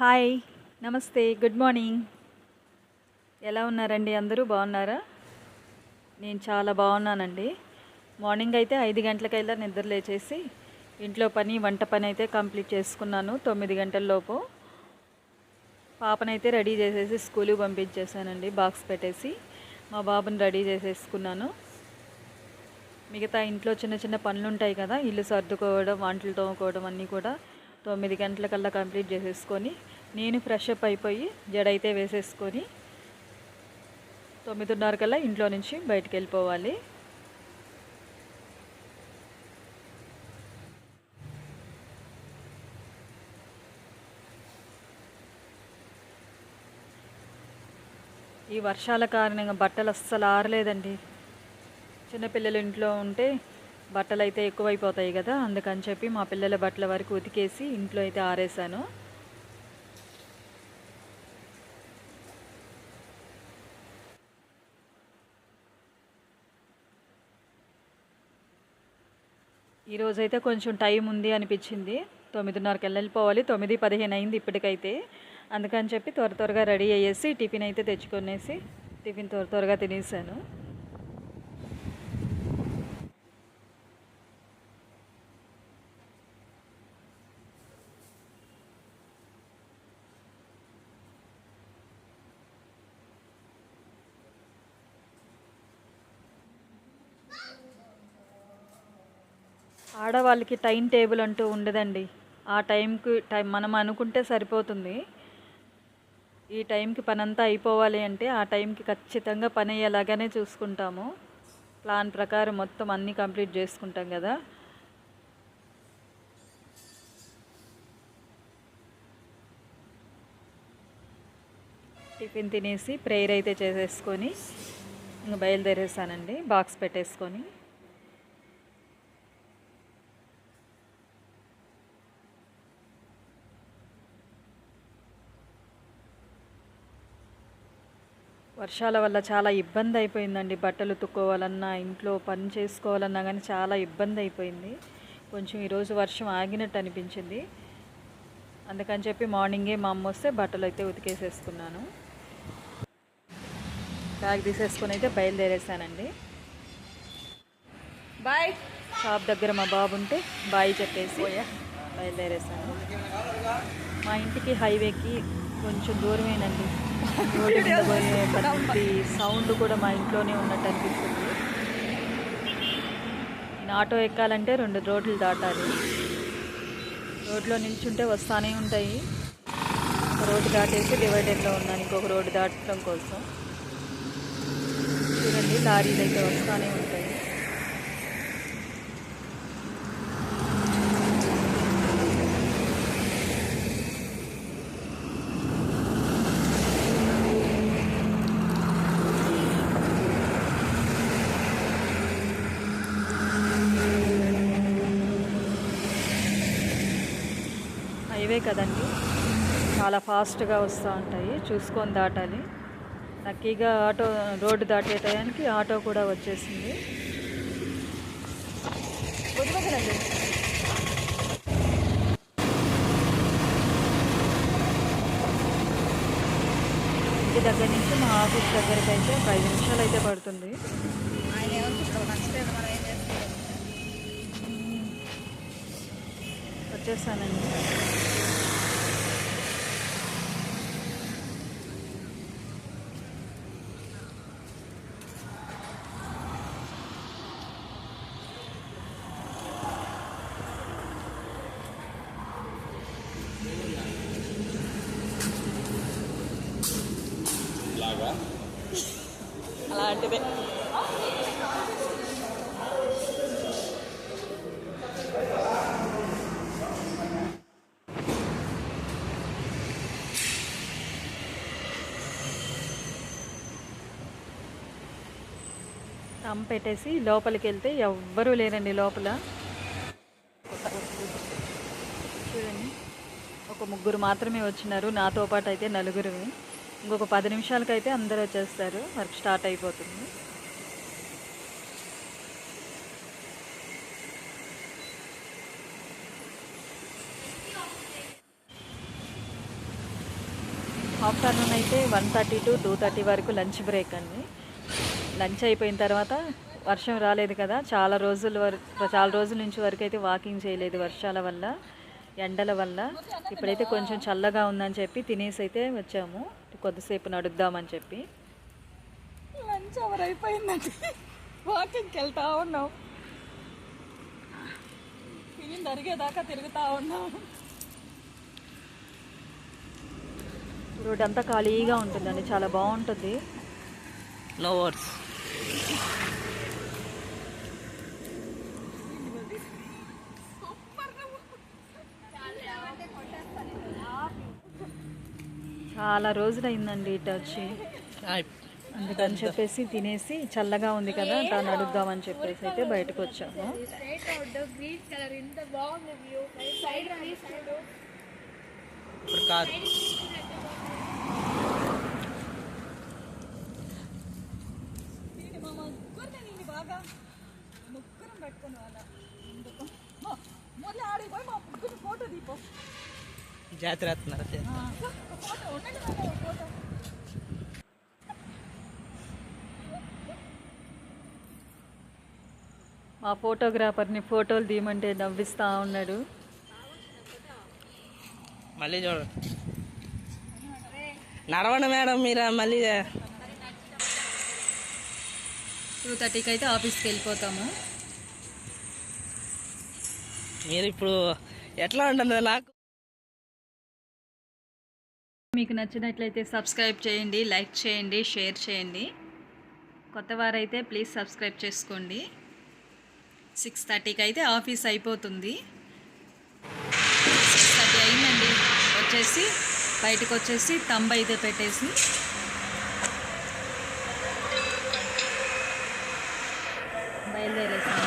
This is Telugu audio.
హాయ్, నమస్తే, గుడ్ మార్నింగ్. ఎలా ఉన్నారండి? అందరూ బాగున్నారా? నేను చాలా బాగున్నానండి. మార్నింగ్ అయితే 5 గంటలకల్లా నిద్ర లేచేసి ఇంట్లో పని, వంట పని అయితే కంప్లీట్ చేసుకున్నాను 9 గంటలలోపు. పాపనైతే రెడీ చేసేసి స్కూల్కి పంపించేశానండి, బాక్స్ పెట్టేసి. మా బాబుని రెడీ చేసేసుకున్నాను. మిగతా ఇంట్లో చిన్న చిన్న పనులు ఉంటాయి కదా, ఇల్లు సర్దుకోవడం, వంటలు తోముకోవడం అన్నీ కూడా 9 గంటలకల్లా కంప్లీట్ చేసేసుకొని నేను ఫ్రెష్ అప్ అయిపోయి జడ అయితే వేసేసుకొని 9:30 కల్లా ఇంట్లో నుంచి బయటికి వెళ్ళిపోవాలి. ఈ వర్షాల కారణంగా బట్టలు అస్సలు ఆరలేదండి. చిన్నపిల్లలు ఇంట్లో ఉంటే బట్టలు అయితే ఎక్కువైపోతాయి కదా, అందుకని చెప్పి మా పిల్లల బట్టల వరకు ఉతికేసి ఇంట్లో అయితే ఆరేసాను. ఈరోజైతే కొంచెం టైం ఉంది అనిపించింది. 9:30 కల్లా వెళ్ళిపోవాలి. 9:15 అయింది ఇప్పటికైతే. అందుకని చెప్పి త్వరగా రెడీ అయ్యేసి టిఫిన్ అయితే తెచ్చుకొనేసి టిఫిన్ త్వరగా తినేసాను. ఆడవాళ్ళకి టైం టేబుల్ అంటూ ఉండదండి. ఆ టైంకి మనం అనుకుంటే సరిపోతుంది. ఈ టైంకి పని అంతా అయిపోవాలి అంటే ఆ టైంకి ఖచ్చితంగా పని అయ్యేలాగానే చూసుకుంటాము. ప్లాన్ ప్రకారం మొత్తం అన్నీ కంప్లీట్ చేసుకుంటాం కదా. టిఫిన్ తినేసి ప్రేయర్ అయితే చేసేసుకొని ఇంక బయలుదేరేసానండి, బాక్స్ పెట్టేసుకొని. వర్షాల వల్ల చాలా ఇబ్బంది అయిపోయిందండి. బట్టలు ఉతుక్కోవాలన్నా, ఇంట్లో పని చేసుకోవాలన్నా కానీ చాలా ఇబ్బంది అయిపోయింది. కొంచెం ఈరోజు వర్షం ఆగినట్టు అనిపించింది. అందుకని చెప్పి మార్నింగే మా అమ్మ వస్తే బట్టలు అయితే ఉతికేసేసుకున్నాను. బ్యాగ్ తీసేసుకొని అయితే బయలుదేరేసానండి. బాయ్. షాప్ దగ్గర మా బాబు ఉంటే బాయ్ చెప్పేసి బయలుదేరేసాను. మా ఇంటికి హైవేకి కొంచెం దూరమేనండి. రోడ్డు మీద పోయే ప్రతి సౌండ్ కూడా మా ఇంట్లోనే ఉన్నట్టు అనిపిస్తుంది. నేను ఆటో ఎక్కాలంటే 2 రోడ్లు దాటాలి. రోడ్లో నిల్చుంటే వస్తూనే ఉంటాయి. ఒక రోడ్డు దాటేసి డివైడర్లో ఉన్నాను ఇంకొక రోడ్డు దాటడం కోసం. చూడండి, లారీలు అయితే వస్తూనే ఉంటాయి. హైవే కదండి, చాలా ఫాస్ట్గా వస్తూ ఉంటాయి, చూసుకొని దాటాలి. లక్కీగా ఆటో రోడ్డు దాటే టయానికి ఆటో కూడా వచ్చేసింది. ఇంటి దగ్గర నుంచి మా ఆఫీస్ దగ్గరికి అయితే 5 నిమిషాలు అయితే పడుతుంది. వచ్చేసానండి. అలాంటిదే. దమ్ పెట్టేసి లోపలికి వెళ్తే ఎవ్వరూ లేరండి లోపల. చూడండి, ఒక 3 మాత్రమే వచ్చినారు. నాతో పాటు అయితే 4. ఇంకొక 10 నిమిషాలకైతే అందరూ వచ్చేస్తారు. వర్క్ స్టార్ట్ అయిపోతుంది. ఆఫ్టర్నూన్ అయితే 1:30 to 2:30 వరకు లంచ్ బ్రేక్ అండి. లంచ్ అయిపోయిన తర్వాత వర్షం రాలేదు కదా, చాలా రోజుల నుంచి వరకు అయితే వాకింగ్ చేయలేదు వర్షాల వల్ల, ఎండల వల్ల. ఇప్పుడైతే కొంచెం చల్లగా ఉందని చెప్పి తినేసి అయితే వచ్చాము, కొద్దిసేపు నడుద్దామని చెప్పి. లంచ్ అవర్ అయిపోయిందండి, వాకింగ్కి వెళ్తా ఉన్నాం, ఫిలిం జరిగేదాకా తిరుగుతూ ఉన్నాం. రోడ్ అంతా ఖాళీగా ఉంటుందండి, చాలా బాగుంటుంది. No words. చాలా రోజులైందండి ఇటు వచ్చి, అందుకని చెప్పేసి తినేసి చల్లగా ఉంది కదా అట్లా నడుద్దామని చెప్పేసి అయితే బయటకు వచ్చాము. కాదు బాగా ముగ్గురం పెట్టుకుని వాళ్ళ మళ్ళీ ఆడిపోయి మా ముగ్గురు ఫోటో దీపం జాతర వేస్తున్నారు. ఫోటో ఉండండి ఫోటో. మా ఫోటోగ్రాఫర్ని ఫోటోలు తీయమంటే నవ్విస్తూ ఉన్నాడు. మళ్ళీ చూడండి, నడవండి మేడం మీరు. మళ్ళీ 2:30కి అయితే ఆఫీస్కి వెళ్ళిపోతాము. మీరు ఇప్పుడు ఎట్లా ఉంటుంది నాకు. మీకు నచ్చినట్లయితే సబ్స్క్రైబ్ చేయండి, లైక్ చేయండి, షేర్ చేయండి. కొత్త వారైతే ప్లీజ్ సబ్స్క్రైబ్ చేసుకోండి. 6:30కి అయితే ఆఫీస్ అయిపోతుంది. 6:30 అయిందండి. వచ్చేసి బయటకు వచ్చేసి తంబ అయితే పెట్టేసి బయలుదేరేసాము.